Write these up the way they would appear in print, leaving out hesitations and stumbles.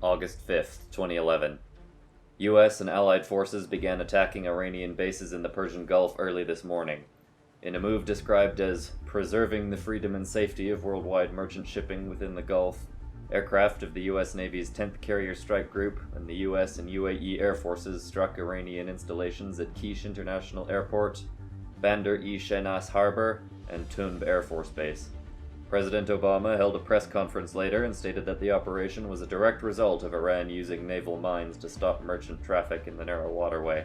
August 5th, 2011. US and Allied forces began attacking Iranian bases in the Persian Gulf early this morning. In a move described as preserving the freedom and safety of worldwide merchant shipping within the Gulf, aircraft of the US Navy's 10th Carrier Strike Group and the US and UAE Air Forces struck Iranian installations at Kish International Airport, Bandar-e-Shenas Harbor, and Tunb Air Force Base. President Obama held a press conference later and stated that the operation was a direct result of Iran using naval mines to stop merchant traffic in the narrow waterway.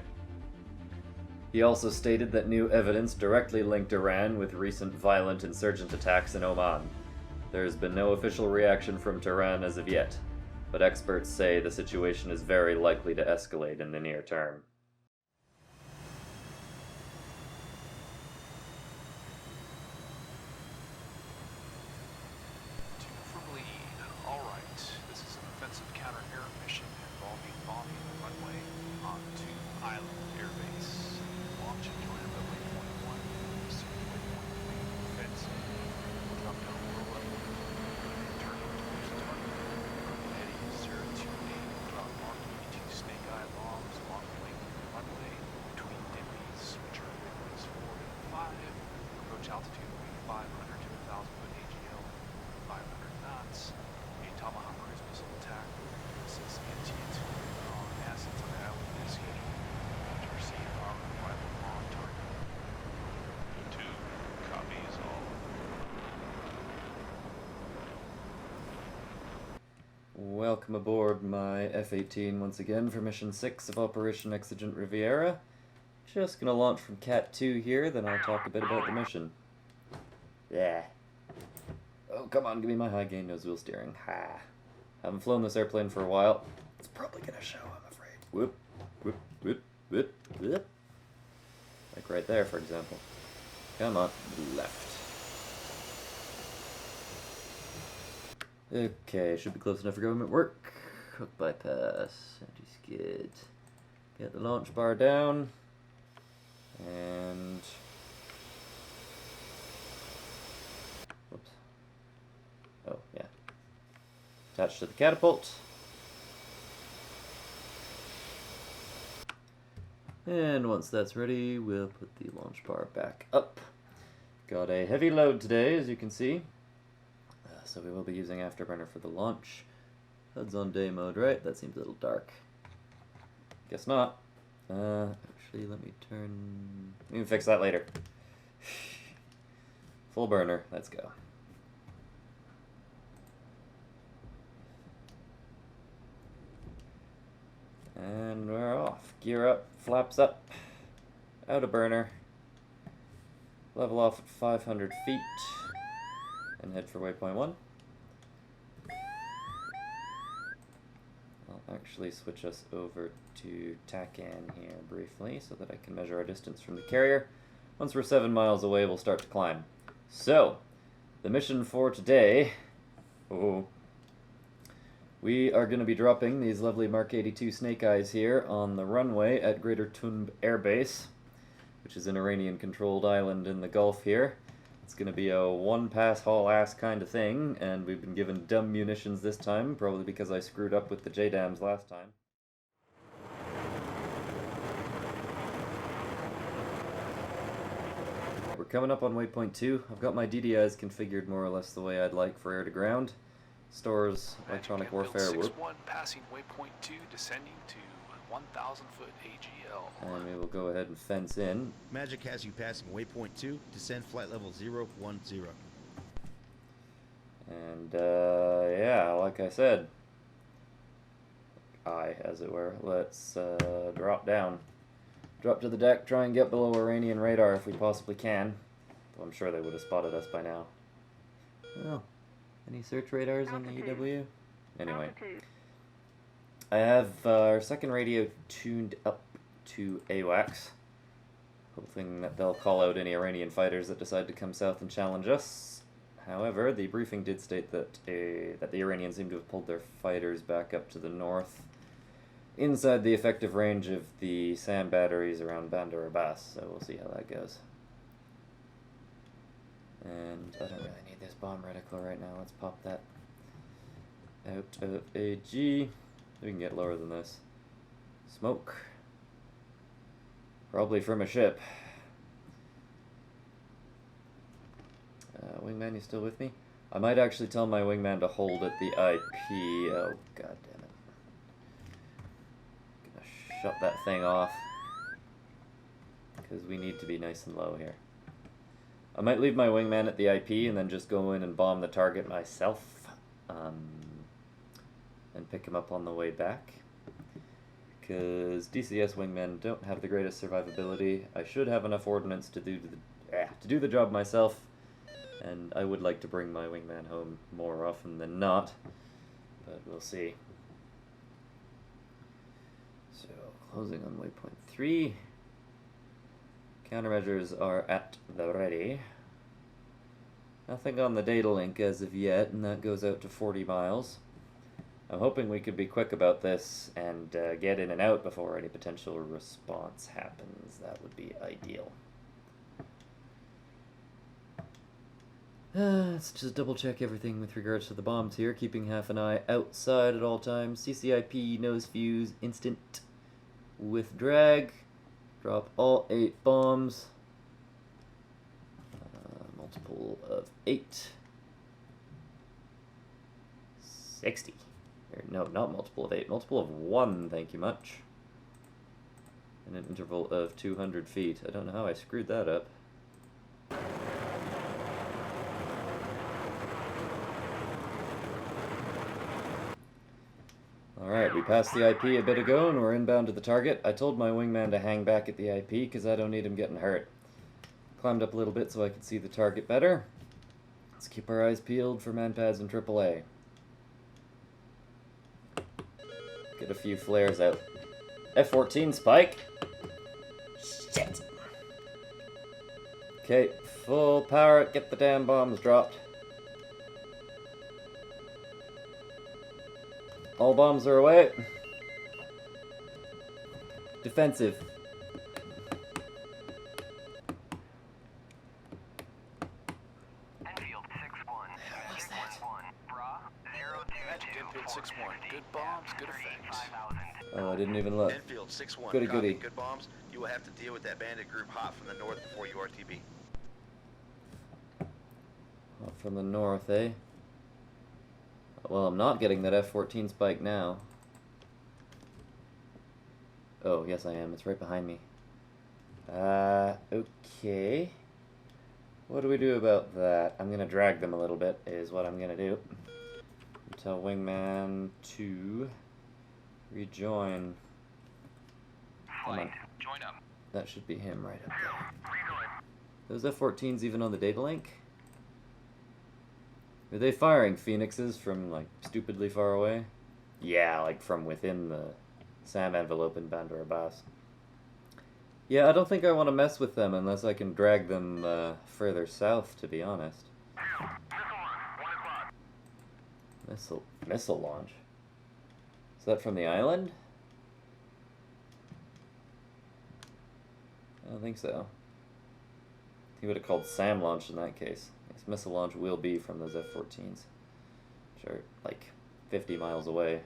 He also stated that new evidence directly linked Iran with recent violent insurgent attacks in Oman. There has been no official reaction from Tehran as of yet, but experts say the situation is very likely to escalate in the near term. Altitude will be 500 to 1,000 foot AGL, 500 knots. A Tomahawk cruise missile attack will assist anti-2 on assets on the island is scheduled to receive our arrival on target. 2 copies all. Welcome aboard my F-18 once again for Mission 6 of Operation Exigent Riviera. Just gonna launch from Cat 2 here, then I'll talk a bit about the mission. Yeah. Oh, come on, give me my high gain nose wheel steering. Ha. Haven't flown this airplane for a while. It's probably gonna show, I'm afraid. Whoop, whoop, whoop, whoop, whoop. Like right there, for example. Come on, left. Okay, should be close enough for government work. Hook bypass, anti-skid. Get the launch bar down. And whoops. Oh, yeah. Attached to the catapult. And once that's ready, we'll put the launch bar back up. Got a heavy load today, as you can see. So we will be using Afterburner for the launch. HUD's on day mode, right? That seems a little dark. Guess not. Actually, let me turn... We can fix that later. Full burner, let's go. And we're off. Gear up, flaps up, out of burner. Level off at 500 feet. And head for waypoint 1. I'll actually switch us over to TACAN here briefly so that I can measure our distance from the carrier. Once we're 7 miles away, we'll start to climb. So, the mission for today... we are going to be dropping these lovely Mark 82 Snake Eyes here on the runway at Greater Tunb Air Base, which is an Iranian-controlled island in the Gulf here. It's going to be a one-pass haul-ass kind of thing, and we've been given dumb munitions this time, probably because I screwed up with the JDAMs last time. We're coming up on waypoint 2. I've got my DDIs configured more or less the way I'd like for air-to-ground. Stores electronic warfare. 6-1, passing waypoint 2, descending to 1,000 foot AGL. And we will go ahead and fence in. Magic has you passing waypoint 2, descend flight level 010. And, yeah, like I said, as it were, let's drop down. Drop to the deck, try and get below Iranian radar if we possibly can. Though I'm sure they would have spotted us by now. Oh, any search radars on the EW? Anyway. I have our second radio tuned up to AWACS, hoping that they'll call out any Iranian fighters that decide to come south and challenge us. However, the briefing did state that the Iranians seem to have pulled their fighters back up to the north, inside the effective range of the sand batteries around Bandar Abbas, so we'll see how that goes. And I don't really need this bomb reticle right now. Let's pop that out of AG. We can get lower than this. Smoke. Probably from a ship. Wingman, you still with me? I might actually tell my wingman to hold at the IP. Oh, god damn it. Gonna shut that thing off. Because we need to be nice and low here. I might leave my wingman at the IP and then just go in and bomb the target myself. And pick him up on the way back. Because DCS wingmen don't have the greatest survivability. I should have enough ordnance to do the job myself. And I would like to bring my wingman home more often than not. But we'll see. So, closing on waypoint 3. Countermeasures are at the ready. Nothing on the data link as of yet, and that goes out to 40 miles. I'm hoping we could be quick about this and get in and out before any potential response happens. That would be ideal. Let's just double check everything with regards to the bombs here, keeping half an eye outside at all times. CCIP, nose fuse, instant with drag. Drop all 8 bombs. Multiple of 8. 60. No, not multiple of 8. Multiple of 1, thank you much. In an interval of 200 feet. I don't know how I screwed that up. Alright, we passed the IP a bit ago and we're inbound to the target. I told my wingman to hang back at the IP because I don't need him getting hurt. Climbed up a little bit so I could see the target better. Let's keep our eyes peeled for manpads and AAA. Get a few flares out. F-14 spike! Shit! Okay, full power, get the damn bombs dropped. All bombs are away. Defensive. Enfield 6-1. 6-1. Bra 022. Enfield 6-1. Good bombs, good effects. Oh, I didn't even look. Enfield 6-1. Goody copy. goody. Good bombs. You will have to deal with that bandit group hot from the north before you RTB. Oh, from the north, eh? Well, I'm not getting that F-14 spike now. Oh, yes I am. It's right behind me. Okay. What do we do about that? I'm gonna drag them a little bit, is what I'm gonna do. Tell wingman to rejoin. Come on. Join up. That should be him right up there. Those F-14s even on the data link? Are they firing phoenixes from, like, stupidly far away? Yeah, like from within the SAM envelope in Bandar Abbas. Yeah, I don't think I want to mess with them unless I can drag them further south, to be honest. Missile launch? Is that from the island? I don't think so. He would have called SAM launch in that case. This missile launch will be from those F-14s, which are like 50 miles away.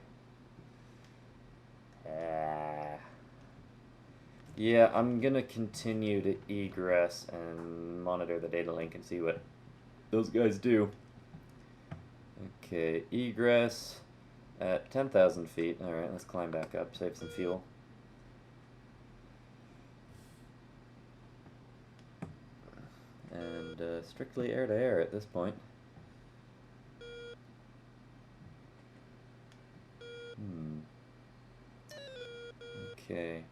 Yeah, I'm gonna continue to egress and monitor the data link and see what those guys do. Okay, egress at 10,000 feet. Alright, let's climb back up, save some fuel. And strictly air-to-air at this point. Okay.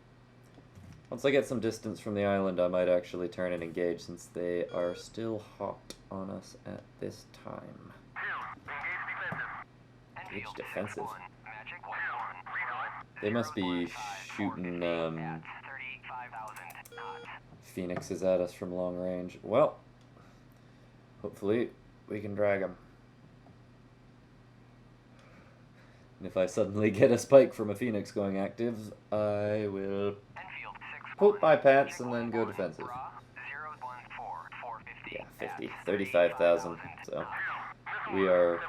Once I get some distance from the island, I might actually turn and engage, since they are still hot on us at this time. Engage defensive. They must be shooting phoenixes at us from long range. Well, hopefully we can drag them. And if I suddenly get a spike from a phoenix going active, I will poop my pants and then go defensive. Yeah, 50, 35,000. So we are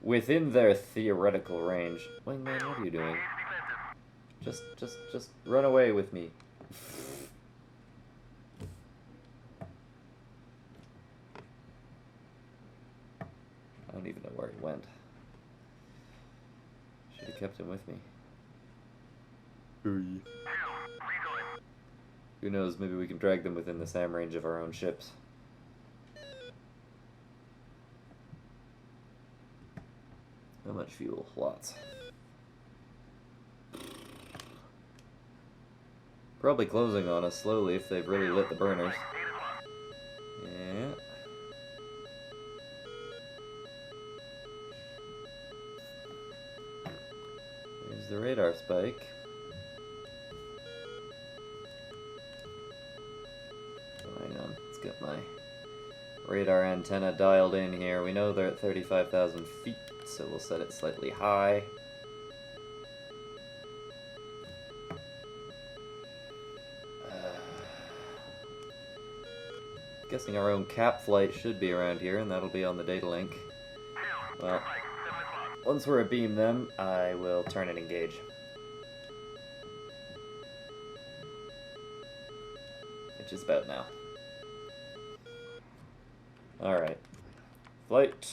within their theoretical range. Wingman, what are you doing? Just run away with me. I don't even know where he went. Should have kept him with me. Who knows, maybe we can drag them within the SAM range of our own ships. How much fuel? Lots. Probably closing on us slowly if they've really lit the burners. Yeah. There's the radar spike. Hang on, let's get my radar antenna dialed in here. We know they're at 35,000 feet, so we'll set it slightly high. Guessing our own cap flight should be around here, and that'll be on the data link. Well, once we're abeam them, I will turn and engage. Which is about now. Alright. Flight.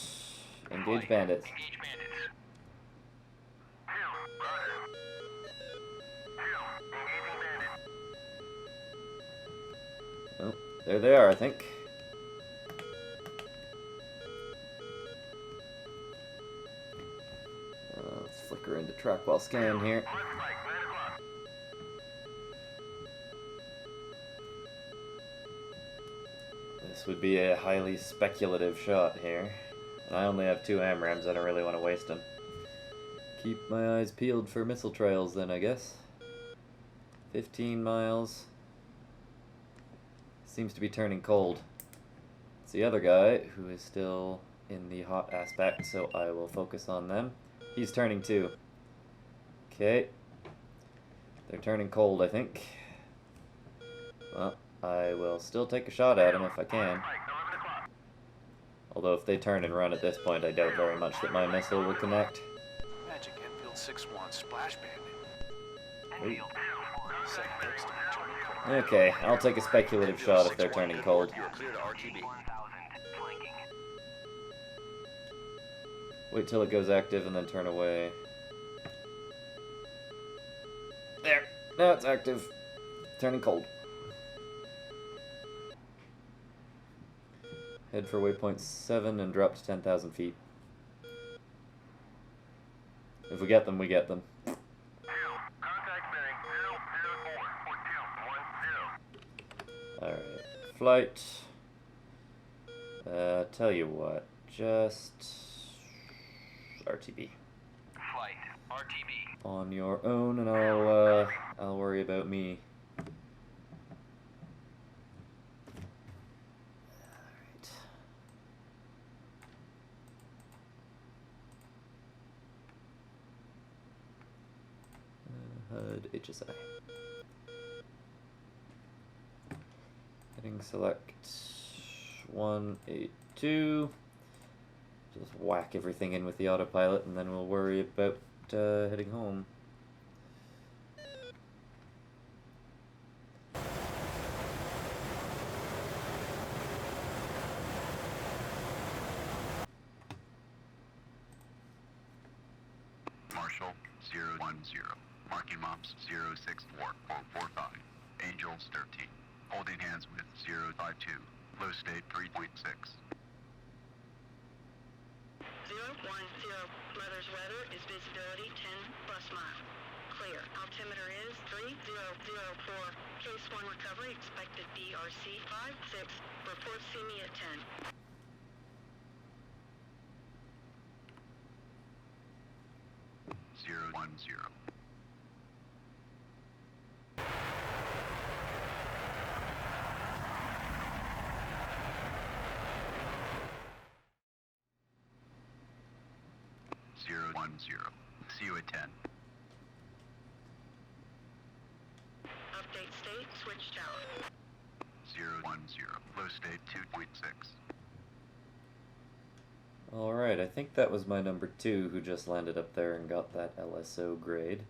Engage bandits. Oh, there they are, I think. Let's flicker into track while scan here. This would be a highly speculative shot here. And I only have 2 AMRAMs, I don't really want to waste them. Keep my eyes peeled for missile trails then, I guess. 15 miles. Seems to be turning cold. It's the other guy who is still in the hot aspect, so I will focus on them. He's turning too. Okay. They're turning cold, I think. Well, I will still take a shot at him if I can. Although if they turn and run at this point, I doubt very much that my missile will connect. Magic Enfield 6-1 splash bandit. Ooh. Set next to German Okay, I'll take a speculative shot if they're turning cold. You are clear to RTB. Wait till it goes active and then turn away. There! Now it's active. Turning cold. Head for waypoint 7 and drop to 10,000 feet. If we get them, we get them. Alright. Flight. Tell you what. Just... RTB. Flight, RTB. On your own, and I'll worry about me. HUD HSI. Heading select 182. Just whack everything in with the autopilot, and then we'll worry about heading home. Marshall 010. Marking mops 064445. Angels 13. Holding hands with 052. Low state 3.6. 010, Mother's weather is visibility 10 plus mile. Clear. Altimeter is 3004. Case 1 recovery expected BRC 56. Report see me at 10. Zero 10. Zero 10. See you at 10. Update state, switch tower. 010. Low state 2.6. Alright, I think that was my number 2 who just landed up there and got that LSO grade.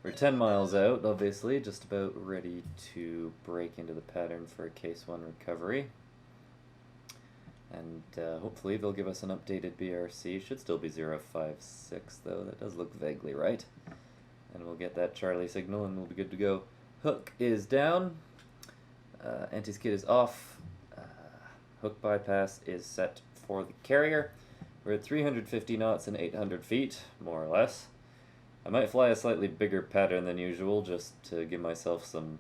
We're 10 miles out, obviously, just about ready to break into the pattern for a Case 1 recovery. And hopefully they'll give us an updated BRC. Should still be 056 though, that does look vaguely right. And we'll get that Charlie signal and we'll be good to go. Hook is down, anti-skid is off, hook bypass is set for the carrier. We're at 350 knots and 800 feet, more or less. I might fly a slightly bigger pattern than usual just to give myself some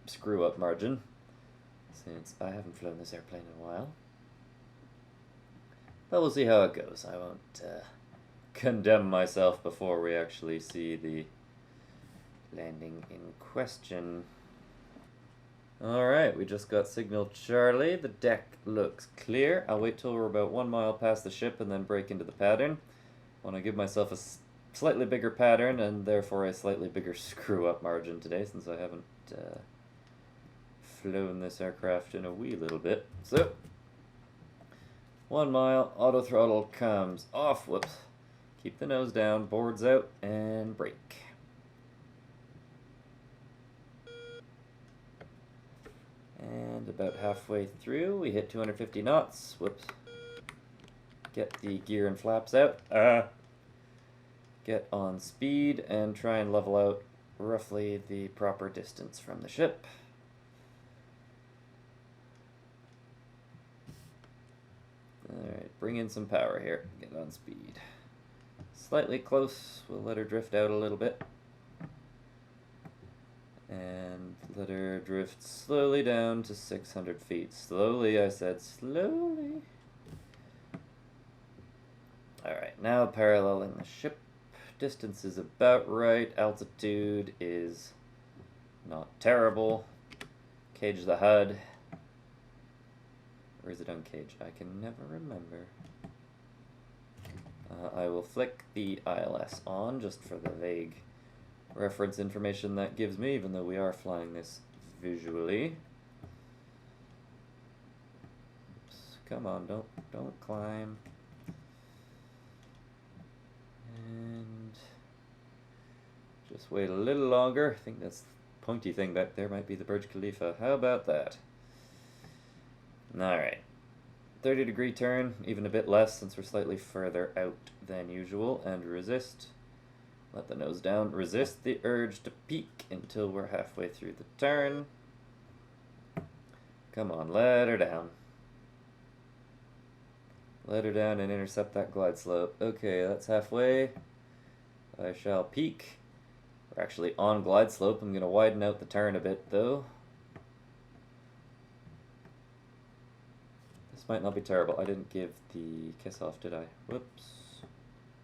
screw-up margin, since I haven't flown this airplane in a while. But we'll see how it goes. I won't condemn myself before we actually see the landing in question. Alright, we just got signal Charlie. The deck looks clear. I'll wait till we're about 1 mile past the ship and then break into the pattern. I want to give myself a slightly bigger pattern and therefore a slightly bigger screw-up margin today, since I haven't flown this aircraft in a wee little bit. So, 1 mile, auto throttle comes off. Whoops. Keep the nose down, boards out, and brake. And about halfway through, we hit 250 knots. Whoops. Get the gear and flaps out. Get on speed and try and level out roughly the proper distance from the ship. Alright, bring in some power here. Get on speed. Slightly close, we'll let her drift out a little bit. And let her drift slowly down to 600 feet. Slowly, I said slowly. Alright, now paralleling the ship. Distance is about right. Altitude is not terrible. Cage the HUD. Or is it uncaged? I can never remember. I will flick the ILS on just for the vague reference information that gives me, even though we are flying this visually. Oops, come on, don't climb. And just wait a little longer. I think that's the pointy thing back there might be the Burj Khalifa. How about that? Alright. 30-degree turn, even a bit less since we're slightly further out than usual, and resist. Let the nose down. Resist the urge to peak until we're halfway through the turn. Come on, let her down. Let her down and intercept that glide slope. Okay, that's halfway. I shall peak. We're actually on glide slope. I'm going to widen out the turn a bit, though. This might not be terrible. I didn't give the kiss off, did I? Whoops.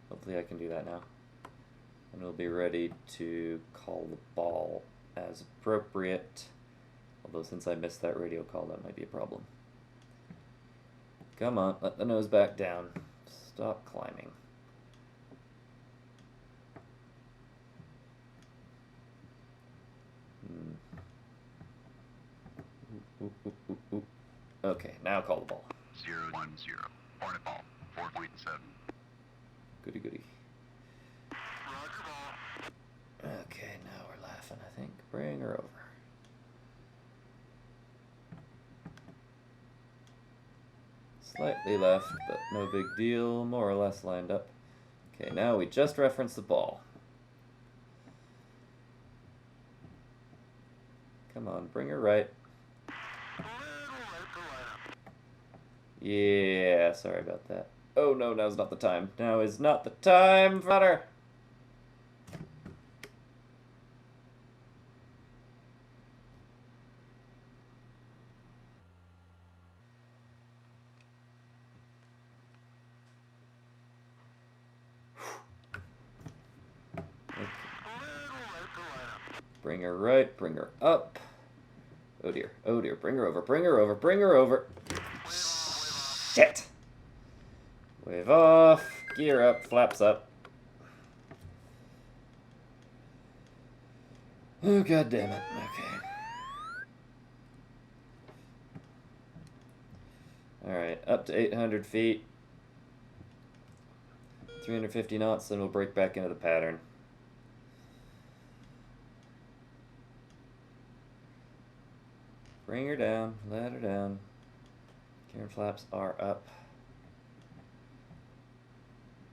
Hopefully I can do that now. And we'll be ready to call the ball as appropriate. Although since I missed that radio call, that might be a problem. Come on, let the nose back down. Stop climbing. Okay, now call the ball. 010. Hornet ball. 4.7. Goody goody. Roger ball. Okay, now we're laughing, I think. Bring her over. Slightly left, but no big deal. More or less lined up. Okay, now we just reference the ball. Come on, bring her right. Yeah, sorry about that. Oh no, now's not the time. Now is not the time for her. Bring her right, bring her up. Oh dear, bring her over, bring her over, bring her over. Shit! Wave off, gear up, flaps up. Oh, god damn it, okay. Alright, up to 800 feet. 350 knots, then we'll break back into the pattern. Bring her down, let her down. Karen flaps are up.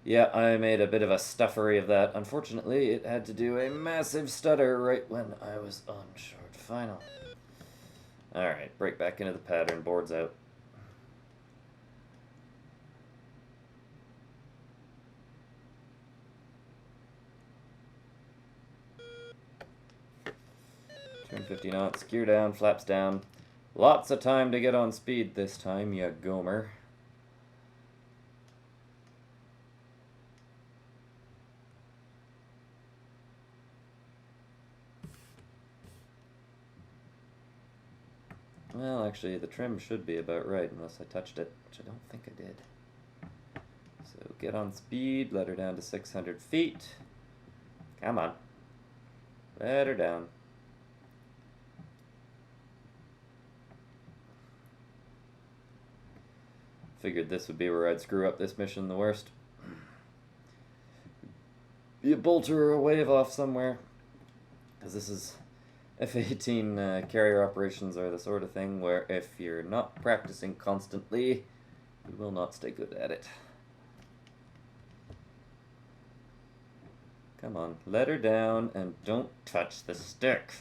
Yeah, I made a bit of a stuffery of that. Unfortunately, it had to do a massive stutter right when I was on short final. Alright, break back into the pattern, boards out. Turn 50 knots, gear down, flaps down. Lots of time to get on speed this time, ya gomer. Well, actually, the trim should be about right, unless I touched it, which I don't think I did. So get on speed, let her down to 600 feet. Come on. Let her down. Figured this would be where I'd screw up this mission the worst. Be a bolt or a wave off somewhere. Because this is... F-18 carrier operations are the sort of thing where if you're not practicing constantly, you will not stay good at it. Come on, let her down and don't touch the stick.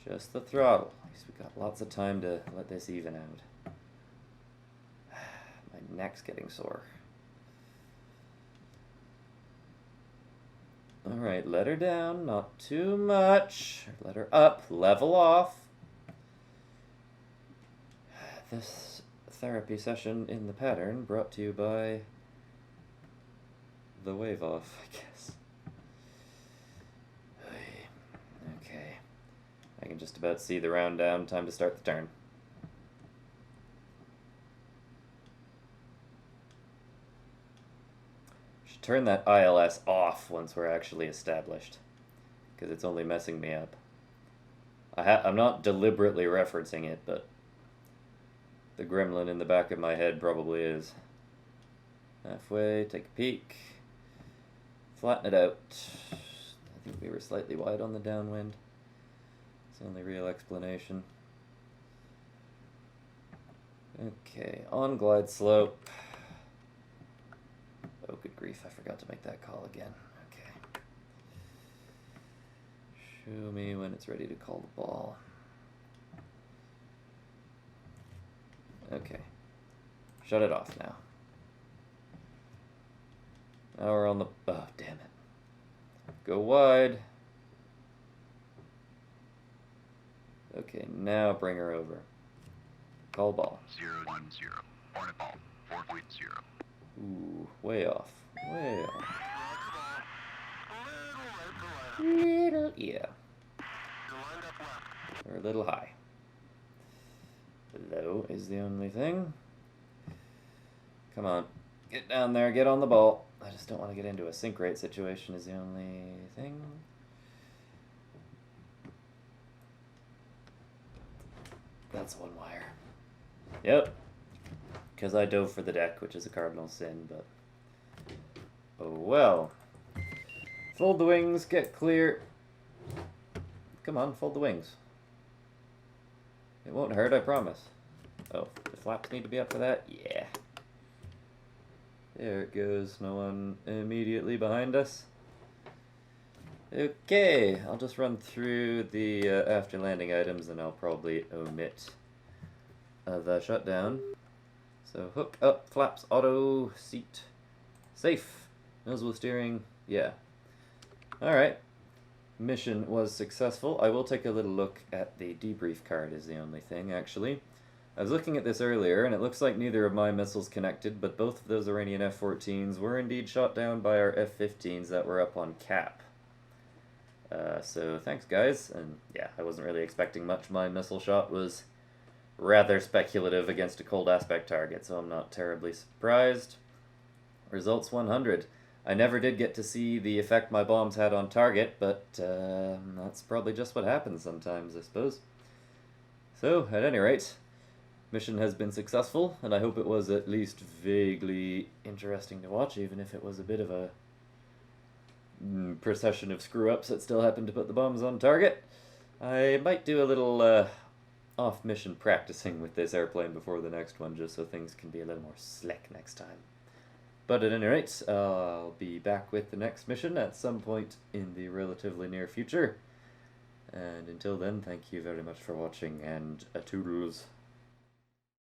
Just the throttle. At least we got lots of time to let this even out. My neck's getting sore. Alright, let her down, not too much. Let her up, level off. This therapy session in the pattern brought to you by the wave off, I guess. Okay. I can just about see the round down, time to start the turn. Turn that ILS off once we're actually established, because it's only messing me up. I'm not deliberately referencing it, but the gremlin in the back of my head probably is. Halfway, take a peek, flatten it out. I think we were slightly wide on the downwind. It's the only real explanation. Okay, on glide slope. Oh, good grief, I forgot to make that call again. Okay. Show me when it's ready to call the ball. Okay. Shut it off now. Now we're on the... Oh, damn it. Go wide. Okay, now bring her over. Call ball. 010. Hornet ball. 4.0. Ooh, way off. Way off. Little, yeah. Or a little high. Low is the only thing. Come on. Get down there, get on the ball. I just don't want to get into a sink rate situation is the only thing. That's one wire. Yep. Because I dove for the deck, which is a cardinal sin, but... Oh well. Fold the wings, get clear. Come on, fold the wings. It won't hurt, I promise. Oh, the flaps need to be up for that? Yeah. There it goes, no one immediately behind us. Okay, I'll just run through the after landing items and I'll probably omit the shutdown. So hook up, flaps, auto, seat, safe, nozzle steering, yeah. Alright, mission was successful. I will take a little look at the debrief card is the only thing, actually. I was looking at this earlier, and it looks like neither of my missiles connected, but both of those Iranian F-14s were indeed shot down by our F-15s that were up on cap. So thanks, guys, and yeah, I wasn't really expecting much. My missile shot was rather speculative against a cold aspect target, so I'm not terribly surprised. Results 100. I never did get to see the effect my bombs had on target, but that's probably just what happens sometimes, I suppose. So, at any rate, mission has been successful, and I hope it was at least vaguely interesting to watch, even if it was a bit of a procession of screw-ups that still happened to put the bombs on target. I might do a little off-mission practicing with this airplane before the next one, just so things can be a little more slick next time. But at any rate, I'll be back with the next mission at some point in the relatively near future. And until then, thank you very much for watching, and toodles.